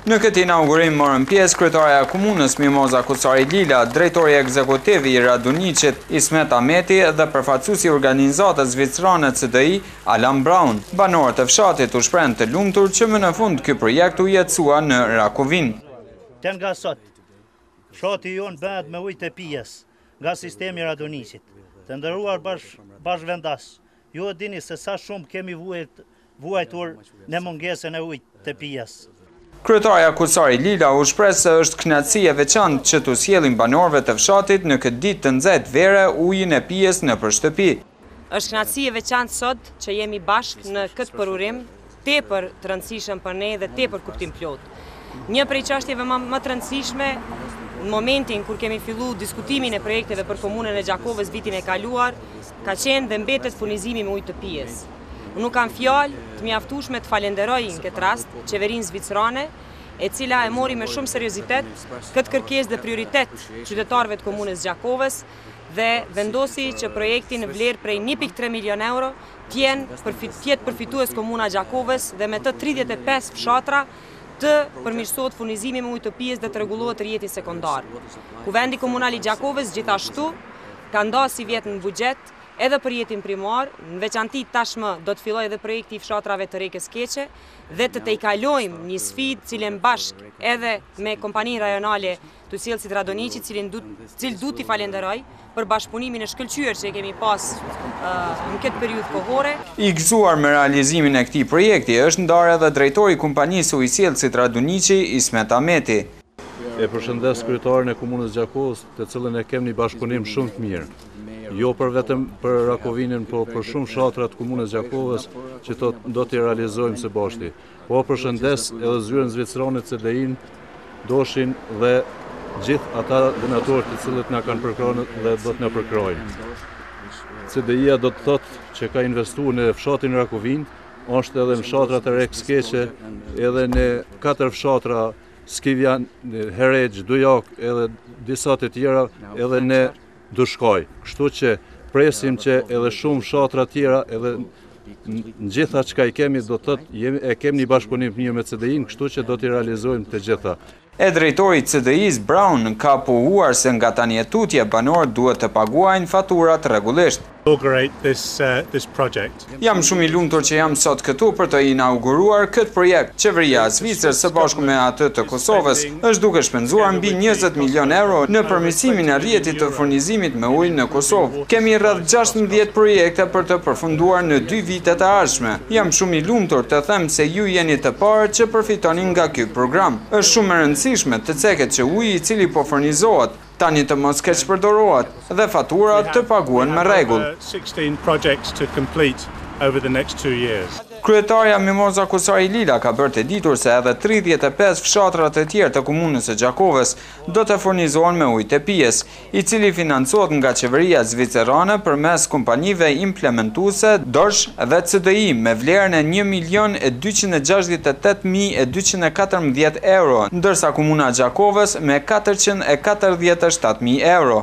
Në këtë inaugurim morën pjesë kryetaria e komunës Mimoza Kusari Lila, drejtori ekzekutiv i Raduniqit Ismet Ahmeti dhe përfaqësuesi i organizatës zvicrane CDI Alan Brown. Banorët e fshatit u shprehën të lumtur që më në fund ky projekt u jetësua në Rakovin. Nga sot, fshati jonë bëhet me ujë të pijes nga sistemi Raduniqit. Të nderuar bashkëvendas, ju e dini se sa shumë kemi vuajtur në mungesën e ujit të pijes. Kryetaria Kusari Lila u shpreh se është kënaqësi e veçantë që t'u sjellin banorëve të fshatit në këtë ditë të nxehtë vere ujin e pijes nëpër shtëpi. Është kënaqësi e veçantë sot që jemi bashkë në këtë përurim tepër të rëndësishëm për ne dhe tepër kuptim plot. Një prej çështjeve më të rëndësishme në momentin kur kemi filluar diskutimin e projekteve për komunën e Gjakovës vitin e kaluar, ka qenë dhe mbetet furnizimi me ujë të pijes. Nuk kam fjalë të mjaftueshme të falenderoj në këtë rast qeverinë zvicrane, e cila e mori me shumë seriozitet këtë kërkesë dhe prioritet qytetarëve të komunës Gjakovës dhe vendosi që projekti në vlerë prej 1.3 milion euro tjetë përfitues komuna Gjakovës dhe me të 35 fshatra të përmirësohet furnizimi me ujë të pijes dhe të rregullohet rrjeti sekondar. Kuvendi komunal i Gjakovës gjithashtu ka ndarë si vjet në buxhet edhe për rrjetin primar, në veçanti tashmë do të fillojë edhe projekti i fshatrave të Rekës Keqe dhe të tejkalojmë një sfidë cilën bashkë edhe me kompaninë rajonale të sjellësit Radoniqit, cilin du t'i falenderoj për bashkëpunimin e shkëlqyer që kemi pas në këtë periudhë kohore. I gëzuar me realizimin e këtij projekti është ndarë edhe drejtori i kompanisë ujësiellësit Radoniqi Ismet Ahmeti. E përshëndes kryetarin e komunës Gjakovës, të cilën e kemi një bashkëpunim shumë të mirë. Jo për vetëm për Rakovinin, po për shumë fshatra të komunës Gjakovës që do t'i realizojmë së bashku. Po përshëndes edhe zyrën zvicrane CDI-n, doshin dhe gjithë ata donatorë të cilët na kanë përkrahur dhe do të na përkrahojnë. CDI-ja do të thotë që ka investuar në fshatin Rakovin, është edhe në fshatrat e Rekës Keqe, edhe në 4 fshatra Skivjan, Herexh, Dujak, edhe disa të tjera, edhe në Dushkaj. Kështu që presim që edhe shumë fshatra tjera, edhe në gjitha çka i kemi, do të thotë e kemi një bashkëpunim mirë me CDI-n, kështu që do t'i realizojmë të gjitha. E drejtori CDI-s Brown ka pohuar se nga tani e tutje banorët duhet të paguajnë faturat rregullisht. Jam shumë i lumtur që jam sot këtu për të inauguruar këtë projekt. Qeveria e Zvicrës së bashku me atë të Kosovës është duke shpenzuar mbi 20 milion euro në përmirësimin e rrjetit të furnizimit me ujë në Kosovë. Kemi rreth 16 projekte për të përfunduar në 2 vitet e ardhshme. Jam shumë i lumtur të them se ju jeni të parë që përfitoni nga ky program. Është shumë e rëndësishme të ceket që uji i cili po furnizohet tani të mos keq përdorohet dhe faturat të paguhen me rregull. Kryetaria Mimoza Kusari Lila ka bërë të ditur se edhe 35 fshatrat e tjerë të komunës së Gjakovës do të furnizohen me ujë të pijes, i cili financohet nga qeveria zvicrane përmes kompanive implementuese Dorsh dhe CDI me vlerën e 1.268.214 euro, ndërsa komuna Gjakovës me 447.000 euro.